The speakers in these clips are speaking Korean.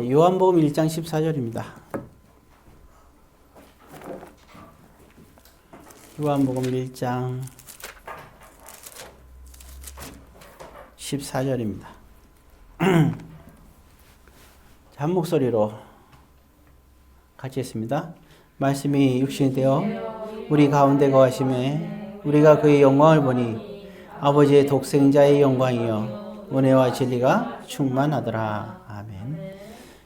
요한복음 1장 14절입니다. 요한복음 1장 14절입니다. 한 목소리로 같이 했습니다. 말씀이 육신이 되어 우리 가운데 거하심에 우리가 그의 영광을 보니 아버지의 독생자의 영광이요 은혜와 진리가 충만하더라. 아멘.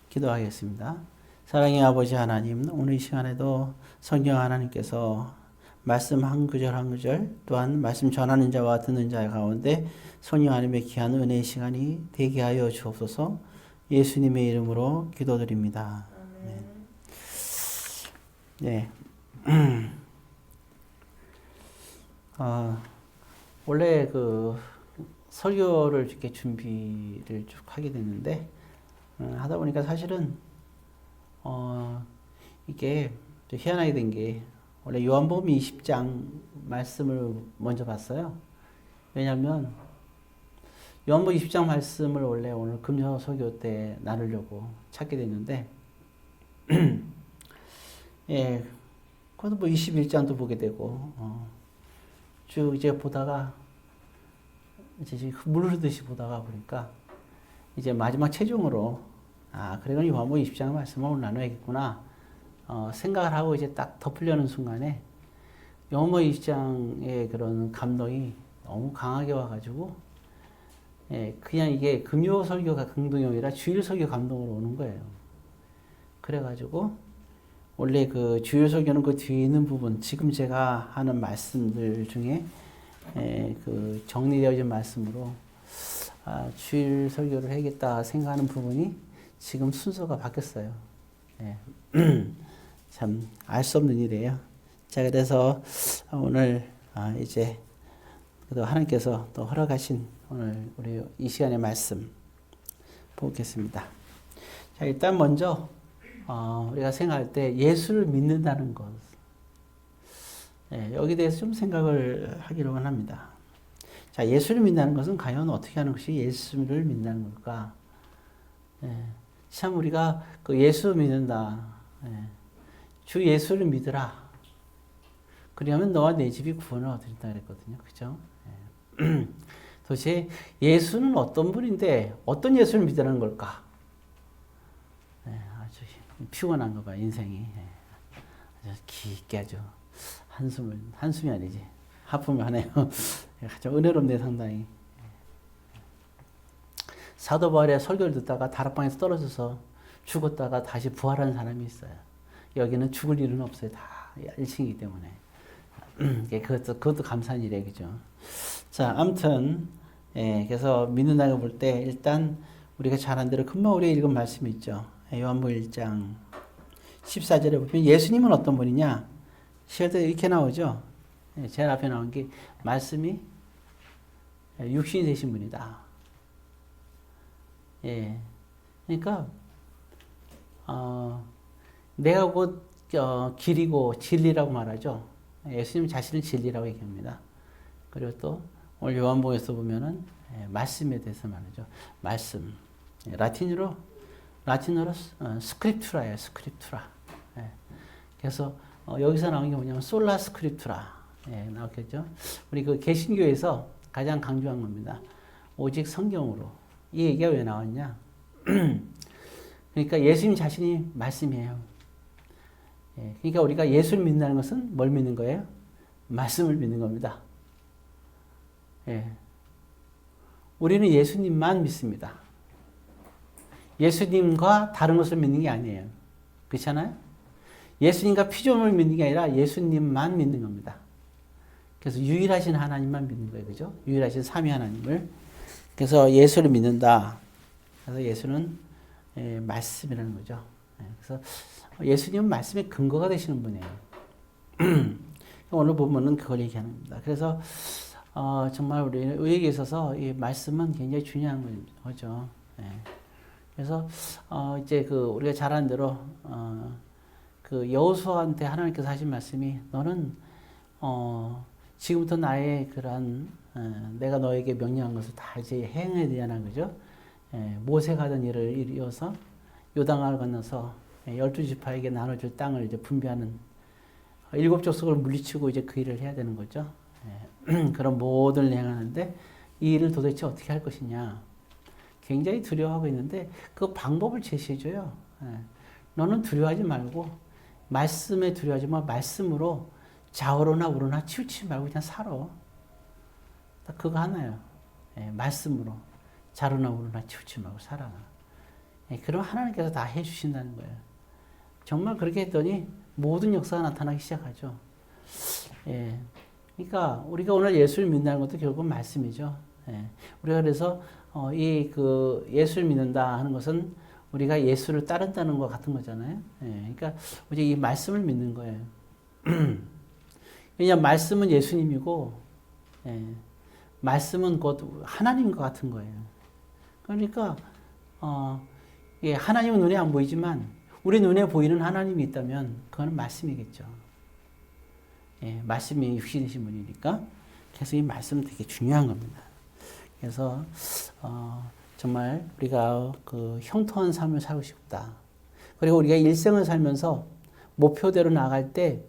기도하겠습니다. 사랑의 아버지 하나님, 오늘 이 시간에도 성경 하나님께서 말씀 한 구절 한 구절, 또한 말씀 전하는 자와 듣는 자 가운데 성령 하나님의 귀한 은혜의 시간이 되게 하여 주옵소서. 예수님의 이름으로 기도드립니다. 네. 원래 설교를 이렇게 준비를 쭉 하게 됐는데, 하다 보니까 사실은, 이게 희한하게 된 게, 원래 요한복음 20장 말씀을 먼저 봤어요. 왜냐면, 요한복음 20장 말씀을 원래 오늘 금요 설교 때 나누려고 찾게 됐는데, 예, 그것도 21장도 보게 되고, 쭉 이제 보다가, 이제 물 흐르듯이 보다가 보니까, 이제 마지막 최종으로, 그래, 요한복음 20장 말씀을 오늘 나눠야겠구나, 생각을 하고 이제 딱 덮으려는 순간에, 요한복음 20장의 그런 감동이 너무 강하게 와가지고, 예, 그냥 이게 금요 설교가 감동이 아니라 주일 설교 감동으로 오는 거예요. 그래가지고, 원래 그 주일 설교는 그 뒤에 있는 부분, 지금 제가 하는 말씀들 중에, 그 정리되어진 말씀으로, 주일 설교를 해야겠다 생각하는 부분이 지금 순서가 바뀌었어요. 예. 참, 알 수 없는 일이에요. 자, 그래서 오늘, 이제, 또 하나님께서 또 허락하신 오늘 우리 이 시간의 말씀 보겠습니다. 자, 일단 먼저, 우리가 생각할 때 예수를 믿는다는 것. 예, 여기에 대해서 좀 생각을 하기로는 합니다. 자, 예수를 믿는다는 것은 과연 어떻게 하는 것이 예수를 믿는다는 걸까? 예, 참 우리가 그 예수 믿는다. 예, 주 예수를 믿으라. 그러면 너와 내 집이 구원을 얻으리다 그랬거든요. 그죠? 예. 도대체 예수는 어떤 분인데 어떤 예수를 믿으라는 걸까? 예, 아주 피곤한 거 봐, 인생이. 예, 아주 깊게 아주 한숨이 아니지. 하품을 하네요. 아주 은혜롭네, 상당히. 사도 바울의 설교를 듣다가 다락방에서 떨어져서 죽었다가 다시 부활한 사람이 있어요. 여기는 죽을 일은 없어요. 다 1층이기 때문에. 그것도 감사한 일이에요. 그죠? 자, 아무튼, 예, 그래서 믿는다고 볼 때, 일단, 우리가 잘한 대로 금방 우리가 읽은 말씀이 있죠. 요한복음 1장 14절에 보면 예수님은 어떤 분이냐? 시간대 이렇게 나오죠. 예, 제일 앞에 나온 게 말씀이 육신이 되신 분이다. 예, 그러니까 내가 곧 길이고 진리라고 말하죠. 예수님 자신을 진리라고 얘기합니다. 그리고 또 오늘 요한복음에서 보면은 말씀에 대해서 말하죠. 말씀, 라틴어로 스크립투라예요. 스크립투라. 예, 그래서 여기서 나온 게 뭐냐면 솔라 스크립투라. 예, 나왔겠죠. 우리 그 개신교에서 가장 강조한 겁니다. 오직 성경으로. 이 얘기가 왜 나왔냐? 그러니까 예수님 자신이 말씀이에요. 예, 그러니까 우리가 예수를 믿는다는 것은 뭘 믿는 거예요? 말씀을 믿는 겁니다. 예, 우리는 예수님만 믿습니다. 예수님과 다른 것을 믿는 게 아니에요. 그렇잖아요? 예수님과 피조물을 믿는 게 아니라 예수님만 믿는 겁니다. 그래서 유일하신 하나님만 믿는 거예요. 그죠? 유일하신 삼위 하나님을. 그래서 예수를 믿는다. 그래서 예수는 말씀이라는 거죠. 그래서 예수님은 말씀의 근거가 되시는 분이에요. 오늘 보면은 그걸 얘기하는 겁니다. 그래서 정말 우리에게 있어서 이 말씀은 굉장히 중요한 거죠. 그래서 이제 우리가 잘 아는 대로 그 여호수아한테 하나님께서 하신 말씀이 너는 지금부터 나의 그러한 내가 너에게 명령한 것을 다 이제 행해야 되잖아, 그죠? 모세가 하던 일을 이어서 요단강을 건너서 12지파에게 나눠줄 땅을 이제 분배하는 일곱 족속을 물리치고 이제 그 일을 해야 되는 거죠. 그런 모든 일을 행하는데 이 일을 도대체 어떻게 할 것이냐. 굉장히 두려워하고 있는데 그 방법을 제시해줘요. 너는 두려워하지 말고 말씀에 두려워하지 마. 말씀으로 좌우로나 우로나 치우치지 말고 그냥 살아. 딱 그거 하나요. 말씀으로 좌우로나 우로나 치우치지 말고 살아. 그럼 하나님께서 다 해주신다는 거예요. 정말 그렇게 했더니 모든 역사가 나타나기 시작하죠. 그러니까 우리가 오늘 예수를 믿는다는 것도 결국 말씀이죠. 우리가 그래서 이 그 예수를 믿는다 하는 것은 우리가 예수를 따른다는 것 같은 거잖아요. 그러니까 우리 이 말씀을 믿는 거예요. 왜냐하면 말씀은 예수님이고 말씀은 곧 하나님과 같은 거예요. 그러니까 하나님은 눈에 안 보이지만 우리 눈에 보이는 하나님이 있다면 그건 말씀이겠죠. 말씀이 육신이 되신 분이니까. 그래서 이 말씀은 되게 중요한 겁니다. 그래서 정말 우리가 그 형통한 삶을 살고 싶다. 그리고 우리가 일생을 살면서 목표대로 나갈 때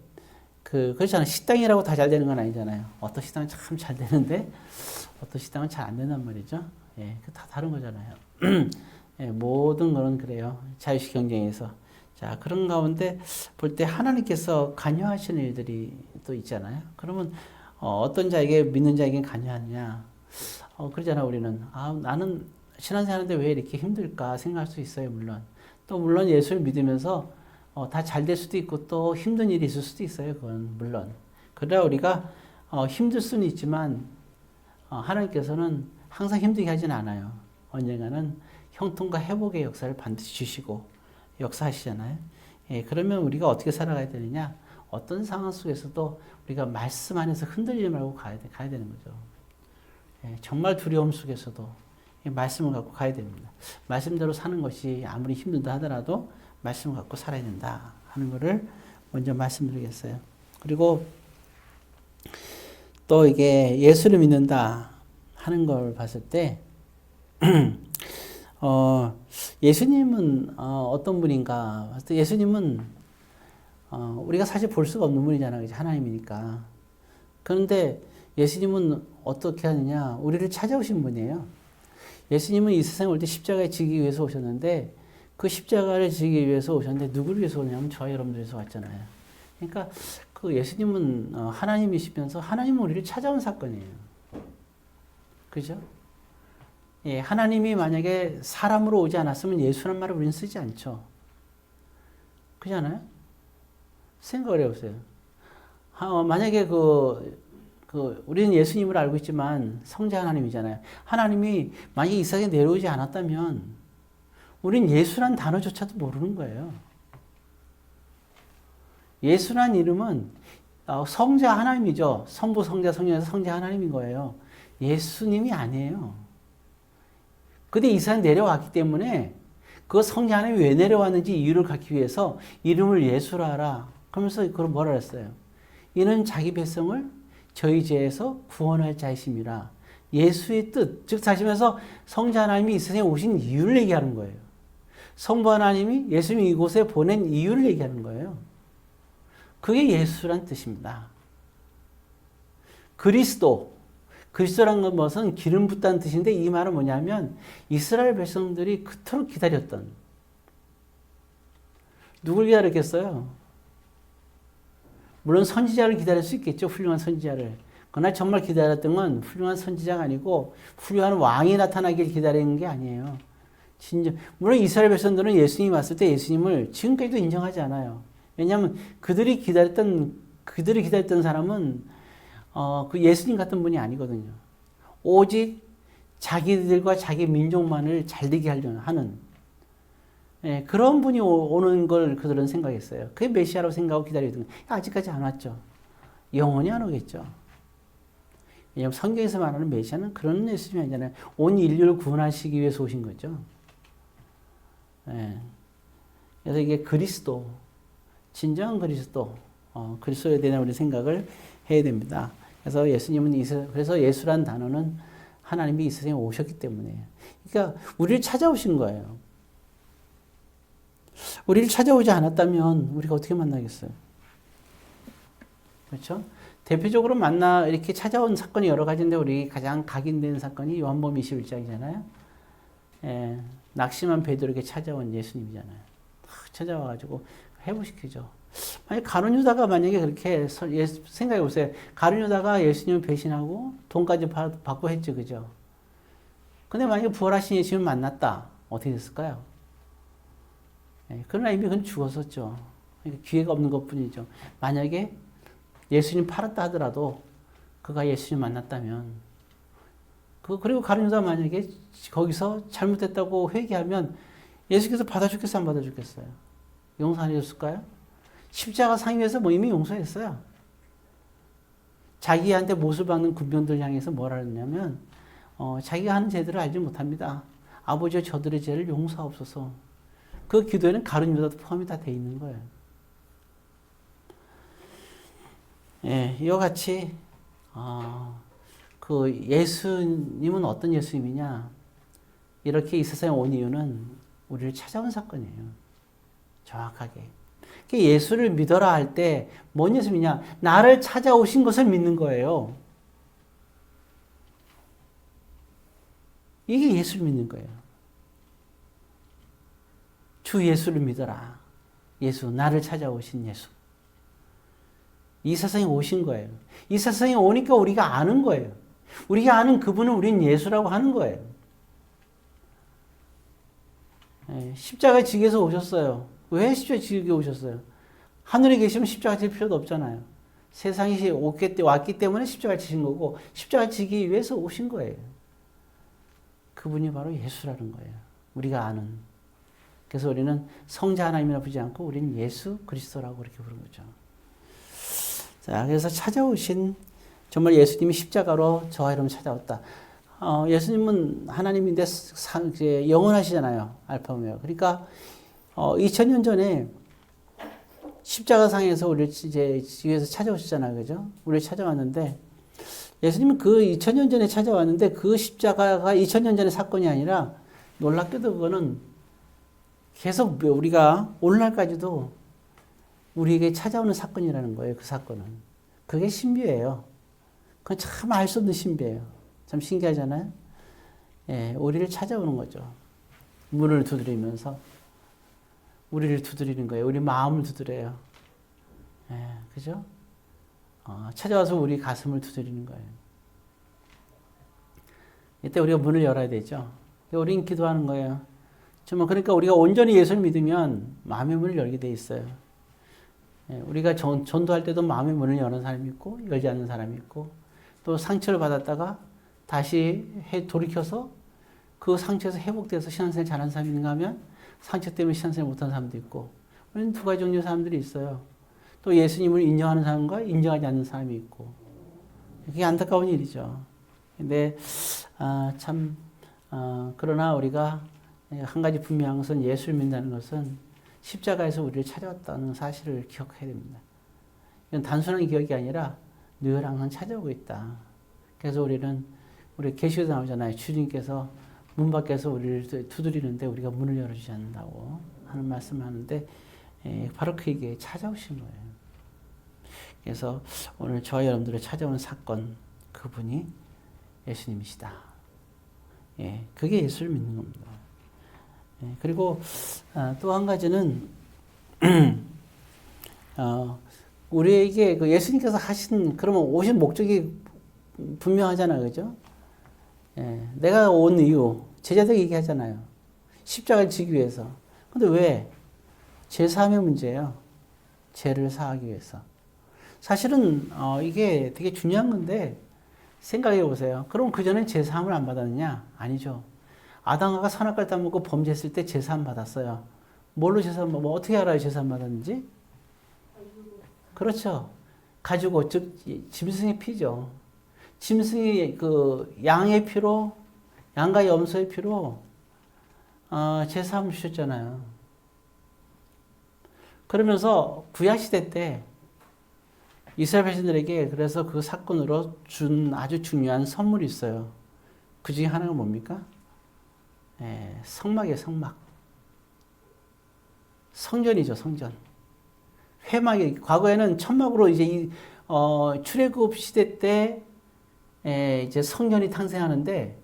그렇잖아요. 식당이라고 다 잘 되는 건 아니잖아요. 어떤 식당은 참 잘 되는데 어떤 식당은 잘 안 된단 말이죠. 다 다른 거잖아요. 모든 거는 그래요. 자유식 경쟁에서. 자, 그런 가운데 볼 때 하나님께서 관여하시는 일들이 또 있잖아요. 그러면 어떤 자에게 믿는 자에게 관여하느냐? 그러잖아 우리는. 나는 신앙생활하는데 왜 이렇게 힘들까 생각할 수 있어요. 물론. 또 물론 예수를 믿으면서 다 잘 될 수도 있고 또 힘든 일이 있을 수도 있어요. 그건 물론. 그러나 우리가 힘들 수는 있지만 하나님께서는 항상 힘들게 하진 않아요. 언젠가는 형통과 회복의 역사를 반드시 주시고 역사하시잖아요. 그러면 우리가 어떻게 살아가야 되느냐? 어떤 상황 속에서도 우리가 말씀 안에서 흔들리지 말고 가야 되는 거죠. 정말 두려움 속에서도 말씀을 갖고 가야 됩니다. 말씀대로 사는 것이 아무리 힘들다 하더라도 말씀을 갖고 살아야 된다 하는 것을 먼저 말씀드리겠어요. 그리고 또 이게 예수를 믿는다 하는 걸 봤을 때 예수님은 어떤 분인가? 예수님은 우리가 사실 볼 수가 없는 분이잖아요. 하나님이니까. 그런데 예수님은 어떻게 하느냐? 우리를 찾아오신 분이에요. 예수님은 이 세상에 올 때 십자가에 지기 위해서 오셨는데 그 십자가를 지기 위해서 오셨는데 누구를 위해서 오냐면 저와 여러분들 위해서 왔잖아요. 그러니까 그 예수님은 하나님이시면서 하나님은 우리를 찾아온 사건이에요. 그죠? 하나님이 만약에 사람으로 오지 않았으면 예수란 말을 우리는 쓰지 않죠. 그렇잖아요? 생각을 해보세요. 만약에 우리는 예수님을 알고 있지만 성자 하나님이잖아요. 하나님이 만약에 이 세상에 내려오지 않았다면 우린 예수란 단어조차도 모르는 거예요. 예수란 이름은 성자 하나님이죠. 성부, 성자, 성령에서 성자 하나님인 거예요. 예수님이 아니에요. 근데 이 세상에 내려왔기 때문에 그 성자 하나님이 왜 내려왔는지 이유를 갖기 위해서 이름을 예수라 하라. 그러면서 그걸 뭐라 했어요? 이는 자기 백성을 저희 죄에서 구원할 자이심이라. 예수의 뜻, 즉 사시면서 성자 하나님이 이 세상에 오신 이유를 얘기하는 거예요. 성부 하나님이 예수님이 이곳에 보낸 이유를 얘기하는 거예요. 그게 예수란 뜻입니다. 그리스도란 것은 기름 붓다는 뜻인데 이 말은 뭐냐면 이스라엘 백성들이 그토록 기다렸던, 누굴 기다렸겠어요? 물론 선지자를 기다릴 수 있겠죠. 훌륭한 선지자를. 그러나 정말 기다렸던 건 훌륭한 선지자가 아니고 훌륭한 왕이 나타나길 기다리는 게 아니에요. 진정, 물론 이스라엘 백성들은 예수님이 왔을 때 예수님을 지금까지도 인정하지 않아요. 왜냐하면 그들이 기다렸던 사람은 그 예수님 같은 분이 아니거든요. 오직 자기들과 자기 민족만을 잘되게 하려는 하는 그런 분이 오는 걸 그들은 생각했어요. 그게 메시아라고 생각하고 기다리던 거예요. 아직까지 안 왔죠. 영원히 안 오겠죠. 왜냐하면 성경에서 말하는 메시아는 그런 예수님이 아니잖아요. 온 인류를 구원하시기 위해서 오신 거죠. 그래서 이게 그리스도, 진정한 그리스도, 그리스도에 대한 우리 생각을 해야 됩니다. 그래서 그래서 예수란 단어는 하나님이 이 세상에 오셨기 때문에. 그러니까 우리를 찾아오신 거예요. 우리를 찾아오지 않았다면 우리가 어떻게 만나겠어요? 그렇죠? 대표적으로 이렇게 찾아온 사건이 여러 가지인데 우리 가장 각인된 사건이 요한복음 21장이잖아요. 예, 낙심한 베드로에게 찾아온 예수님이잖아요. 찾아와가지고 회복시키죠. 만약 가룟 유다가 만약에 그렇게 생각해 보세요. 가룟 유다가 예수님을 배신하고 돈까지 받고 했죠, 그죠? 근데 만약에 부활하신 예수님을 만났다, 어떻게 됐을까요? 예, 그러나 이미 그건 죽었었죠. 그러니까 기회가 없는 것뿐이죠. 만약에 예수님 팔았다 하더라도 그가 예수님 만났다면 그리고 가룟 유다 만약에 거기서 잘못했다고 회개하면 예수께서 받아주겠어요, 안 받아주겠어요? 용서 안 해줬을까요? 십자가 상위에서 뭐 이미 용서했어요. 자기한테 못을 박는 군병들 향해서 뭐라 했냐면 자기가 하는 죄들을 알지 못합니다. 아버지여 저들의 죄를 용서하옵소서. 그 기도에는 가룟 유다도 포함이 다 돼 있는 거예요. 예, 이와 같이 그 예수님은 어떤 예수님이냐? 이렇게 이 세상에 온 이유는 우리를 찾아온 사건이에요. 정확하게. 예수를 믿어라 할 때 뭔 예수님이냐? 나를 찾아오신 것을 믿는 거예요. 이게 예수를 믿는 거예요. 주 예수를 믿어라. 예수, 나를 찾아오신 예수. 이 세상에 오신 거예요. 이 세상에 오니까 우리가 아는 거예요. 우리가 아는 그분은 우린 예수라고 하는 거예요. 십자가 지기에서 오셨어요. 왜 십자가 지기에 오셨어요? 하늘에 계시면 십자가 질 필요도 없잖아요. 세상에 왔기 때문에 십자가 지신 거고 십자가 지기 위해서 오신 거예요. 그분이 바로 예수라는 거예요. 우리가 아는. 그래서 우리는 성자 하나님이라 부르지 않고 우리는 예수 그리스도라고 그렇게 부르는 거죠. 자, 그래서 찾아오신 정말 예수님이 십자가로 저와 여러분 찾아왔다. 예수님은 하나님인데 이제 영원하시잖아요. 알파 오메가. 그러니까 2000년 전에 십자가상에서 우리를 이제 지구에서 찾아오셨잖아요. 그죠? 우리를 찾아왔는데 예수님은 그 2000년 전에 찾아왔는데 그 십자가가 2000년 전의 사건이 아니라 놀랍게도 그거는 계속 우리가 오늘날까지도 우리에게 찾아오는 사건이라는 거예요. 그 사건은. 그게 신비예요. 그건 참 알 수 없는 신비예요. 참 신기하잖아요. 예, 우리를 찾아오는 거죠. 문을 두드리면서 우리를 두드리는 거예요. 우리 마음을 두드려요. 예, 그죠? 찾아와서 우리 가슴을 두드리는 거예요. 이때 우리가 문을 열어야 되죠. 우리는 기도하는 거예요. 정말 그러니까 우리가 온전히 예수를 믿으면 마음의 문을 열게 돼 있어요. 예, 우리가 전도할 때도 마음의 문을 여는 사람이 있고 열지 않는 사람이 있고 또 상처를 받았다가 다시 돌이켜서 그 상처에서 회복돼서 신앙생활 잘하는 사람이 있는가 하면 상처 때문에 신앙생활 못하는 사람도 있고 우리는 두 가지 종류의 사람들이 있어요. 또 예수님을 인정하는 사람과 인정하지 않는 사람이 있고 그게 안타까운 일이죠. 근데 그러나 우리가 한 가지 분명한 것은 예수를 믿는다는 것은 십자가에서 우리를 찾아왔다는 사실을 기억해야 됩니다. 이건 단순한 기억이 아니라 늘 항상 찾아오고 있다. 그래서 우리 계시에서 나오잖아요. 주님께서 문 밖에서 우리를 두드리는데 우리가 문을 열어주지 않는다고 하는 말씀을 하는데 바로 그에게 찾아오신 거예요. 그래서 오늘 저와 여러분들을 찾아온 사건 그분이 예수님이시다. 예, 그게 예수를 믿는 겁니다. 예, 그리고 또 한 가지는 우리에게 그 예수님께서 그러면 오신 목적이 분명하잖아요, 그죠? 예, 내가 온 이유 제자들 얘기하잖아요. 십자가를 지기 위해서. 근데 왜? 제사함의 문제예요. 죄를 사하기 위해서. 사실은 이게 되게 중요한 건데 생각해 보세요. 그럼 그전엔 제사함을 안 받았느냐? 아니죠. 아담과 선악과를 따먹고 범죄했을 때 제사함 받았어요. 뭘로 제사함, 어떻게 알아요 제사함 받았는지? 그렇죠. 가지고, 즉 짐승의 피죠. 짐승이 그 양의 피로, 양과 염소의 피로 제사함을 주셨잖아요. 그러면서 구약시대 때 이스라엘 백성들에게 그래서 그 사건으로 준 아주 중요한 선물이 있어요. 그 중에 하나가 뭡니까? 성막이에요, 성막. 성전이죠, 성전. 회막이, 과거에는 천막으로 이제 출애굽 시대 때 이제 성전이 탄생하는데,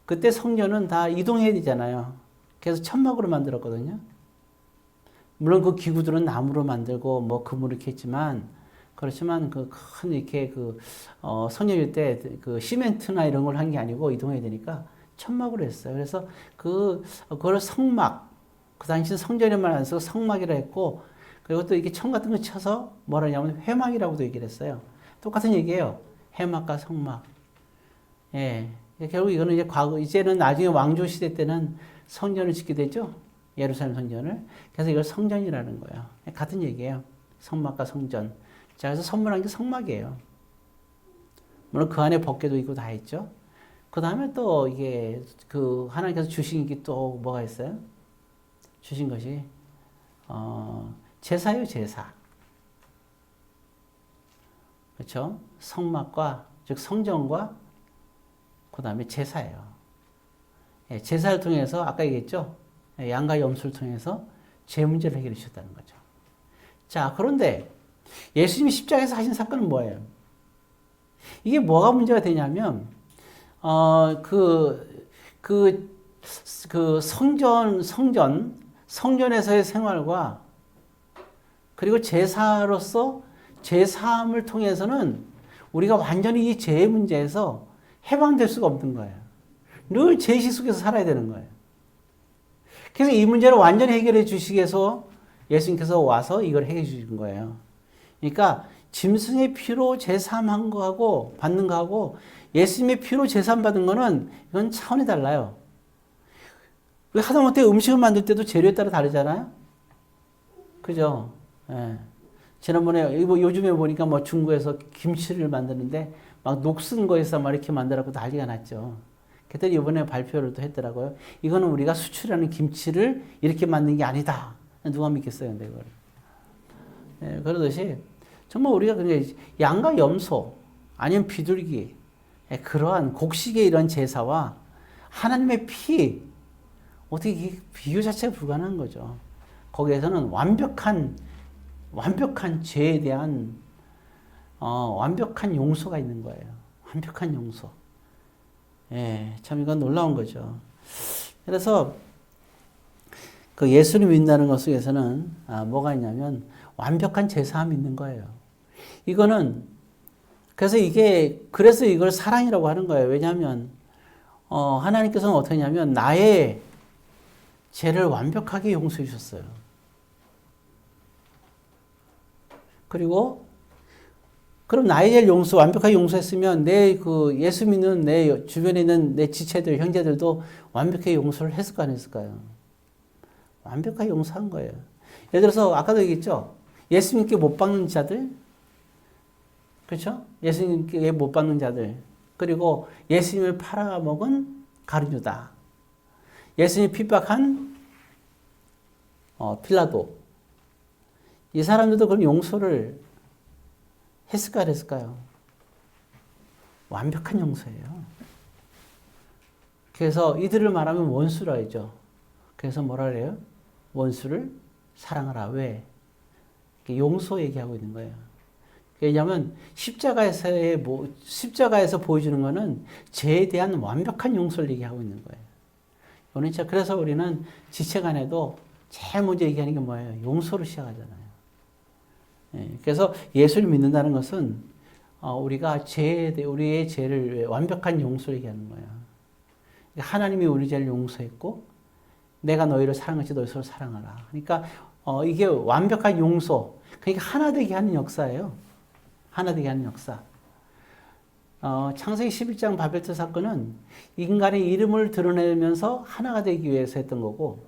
그때 성전은 다 이동해야 되잖아요. 그래서 천막으로 만들었거든요. 물론 그 기구들은 나무로 만들고 뭐 금으로 이렇게 했지만, 그렇지만 그 큰 이렇게 성전일 때 그 시멘트나 이런 걸 한 게 아니고 이동해야 되니까 천막으로 했어요. 그래서 그걸 성막, 그 당시 성전에만 안 쓰고 성막이라 했고, 그리고 또 이렇게 청 같은 거 쳐서 뭐라 하냐면 회막이라고도 얘기를 했어요. 똑같은 얘기예요. 회막과 성막. 예. 결국 이거는 이제 이제는 나중에 왕조 시대 때는 성전을 짓게 되죠. 예루살렘 성전을. 그래서 이걸 성전이라는 거예요. 같은 얘기예요. 성막과 성전. 자, 그래서 선물한 게 성막이에요. 물론 그 안에 법궤도 있고 다 있죠. 그 다음에 또 이게 하나님께서 주신 게 또 뭐가 있어요? 주신 것이, 제사예요, 제사. 그렇죠? 성막과, 즉 성전과 그 다음에 제사예요. 예, 제사를 통해서 아까 얘기했죠? 양과 염소를 통해서 죄 문제를 해결해 주셨다는 거죠. 자, 그런데 예수님이 십자가에서 하신 사건은 뭐예요? 이게 뭐가 문제가 되냐면, 성전에서의 생활과 그리고 제사로서 제사함을 통해서는 우리가 완전히 이 죄의 문제에서 해방될 수가 없는 거예요. 늘 죄식 속에서 살아야 되는 거예요. 그래서 이 문제를 완전히 해결해 주시기 위해서 예수님께서 와서 이걸 해결해 주신 거예요. 그러니까 짐승의 피로 제사함한 거하고 받는 거하고 예수님의 피로 제사함 받은 거는 이건 차원이 달라요. 하다못해 음식을 만들 때도 재료에 따라 다르잖아요. 그죠? 예. 지난번에 요즘에 보니까 뭐 중국에서 김치를 만드는데 막 녹슨 거에서 막 이렇게 만들라고 난리가 났죠. 그랬더니 이번에 발표를 또 했더라고요. 이거는 우리가 수출하는 김치를 이렇게 만든 게 아니다. 누가 믿겠어요, 근데 그걸. 예, 그러듯이 정말 우리가 그냥 양과 염소 아니면 비둘기, 예, 그러한 곡식의 이런 제사와 하나님의 피, 어떻게 이게 비교 자체가 불가능한 거죠. 거기에서는 완벽한 죄에 대한 완벽한 용서가 있는 거예요. 완벽한 용서. 예, 참 이건 놀라운 거죠. 그래서 그 예수를 믿는다는 것 속에서는 뭐가 있냐면 완벽한 제사함이 있는 거예요. 그래서 이걸 사랑이라고 하는 거예요. 왜냐하면 하나님께서는 어떻게 하냐면 나의 죄를 완벽하게 용서해 주셨어요. 그럼 나의 죄를 완벽하게 용서했으면 예수 믿는 내 주변에 있는 내 지체들, 형제들도 완벽하게 용서를 했을까 안 했을까요? 완벽하게 용서한 거예요. 예를 들어서 아까도 얘기했죠. 예수님께 못 박는 자들, 그렇죠? 예수님께 못 박는 자들, 그리고 예수님을 팔아먹은 가룟유다, 예수님 핍박한 빌라도, 이 사람들도 그런 용서를 했을까 안 했을까요? 완벽한 용서예요. 그래서 이들을 말하면 원수라 하죠. 그래서 뭐라 그래요? 원수를 사랑하라. 왜? 용서 얘기하고 있는 거예요. 왜냐하면 십자가에서 보여주는 것은 죄에 대한 완벽한 용서를 얘기하고 있는 거예요. 그래서 우리는 지체 간에도 제일 먼저 얘기하는 게 뭐예요? 용서로 시작하잖아요. 그래서 예수를 믿는다는 것은 우리가 우리의 죄를 완벽한 용서를 얘기하는 거예요. 하나님이 우리 죄를 용서했고 내가 너희를 사랑하지 너희 서로 사랑하라. 그러니까 이게 완벽한 용서, 그러니까 하나 되게 하는 역사예요. 하나 되게 하는 역사. 창세기 11장 바벨탑 사건은 인간의 이름을 드러내면서 하나가 되기 위해서 했던 거고,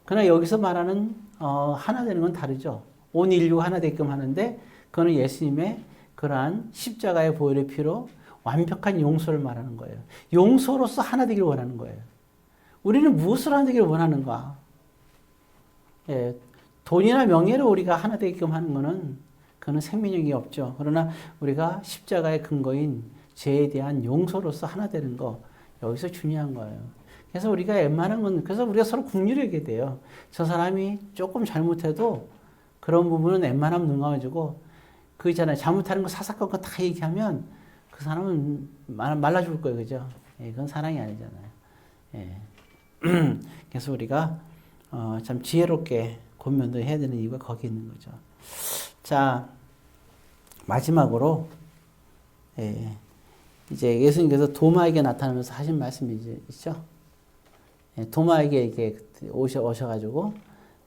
그러나 여기서 말하는 하나 되는 건 다르죠. 온 인류가 하나 되게끔 하는데 그거는 예수님의 그러한 십자가의 보혈의 피로 완벽한 용서를 말하는 거예요. 용서로서 하나 되기를 원하는 거예요. 우리는 무엇을 하나 되기를 원하는가? 예, 돈이나 명예로 우리가 하나 되게끔 하는 것은 그거는 생명력이 없죠. 그러나 우리가 십자가의 근거인 죄에 대한 용서로서 하나 되는 거, 여기서 중요한 거예요. 그래서 우리가 웬만한 건, 그래서 우리가 서로 국률하게 돼요. 저 사람이 조금 잘못해도 그런 부분은 웬만하면 눈 감아주고, 그 있잖아요. 잘못하는 거 사사건건 다 얘기하면 그 사람은 말라 죽을 거예요. 그죠? 예, 그건 사랑이 아니잖아요. 예. 그래서 우리가 참 지혜롭게 권면도 해야 되는 이유가 거기 있는 거죠. 자, 마지막으로, 예, 이제 예수님께서 도마에게 나타나면서 하신 말씀이 있죠? 예, 도마에게 이렇게 오셔가지고,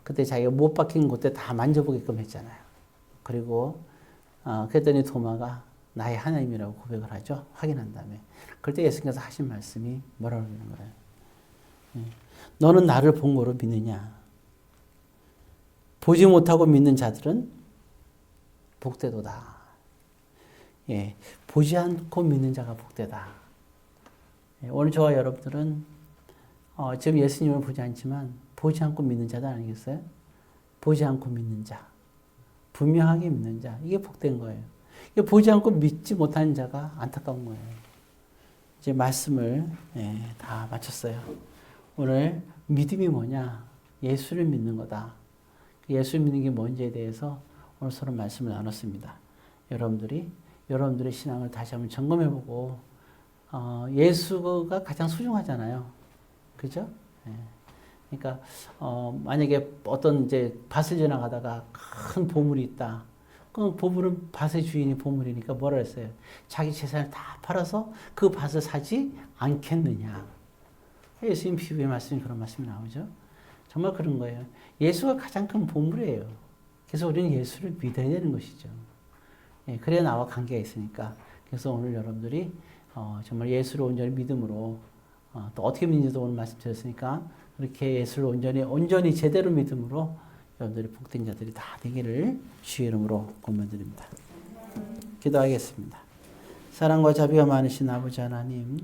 그때 자기가 못 박힌 곳에 다 만져보게끔 했잖아요. 그리고, 그랬더니 도마가 나의 하나님이라고 고백을 하죠. 확인한 다음에. 그럴 때 예수님께서 하신 말씀이 뭐라고 하는 거예요? 예, 너는 나를 본 거로 믿느냐? 보지 못하고 믿는 자들은 복되도다. 예, 보지 않고 믿는 자가 복되다. 예, 오늘 저와 여러분들은 지금 예수님을 보지 않지만 보지 않고 믿는 자들 아니겠어요? 보지 않고 믿는 자, 분명하게 믿는 자, 이게 복된 거예요. 이게 보지 않고 믿지 못하는 자가 안타까운 거예요. 이제 말씀을 다 마쳤어요. 오늘 믿음이 뭐냐? 예수를 믿는 거다. 예수를 믿는 게 뭔지에 대해서 오늘 서로 말씀을 나눴습니다. 여러분들의 신앙을 다시 한번 점검해보고, 예수가 가장 소중하잖아요. 그죠? 예. 그러니까, 만약에 어떤 이제 밭을 지나가다가 큰 보물이 있다. 그럼 보물은 밭의 주인이 보물이니까 뭐라 했어요? 자기 재산을 다 팔아서 그 밭을 사지 않겠느냐. 예수님 비유의 말씀이 그런 말씀이 나오죠. 정말 그런 거예요. 예수가 가장 큰 보물이에요. 그래서 우리는 예수를 믿어야 되는 것이죠. 예, 그래야 나와 관계가 있으니까. 그래서 오늘 여러분들이 정말 예수를 온전히 믿음으로 또 어떻게 믿는지도 오늘 말씀드렸으니까 그렇게 예수를 온전히 제대로 믿음으로 여러분들이 복된 자들이 다 되기를 주의 이름으로 권면드립니다. 기도하겠습니다. 사랑과 자비가 많으신 아버지 하나님,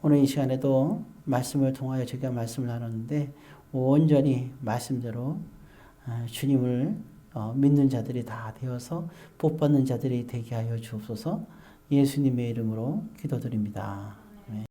오늘 이 시간에도 말씀을 통하여 제가 말씀을 나눴는데 온전히 말씀대로 주님을 믿는 자들이 다 되어서 복 받는 자들이 되게 하여 주옵소서. 예수님의 이름으로 기도드립니다.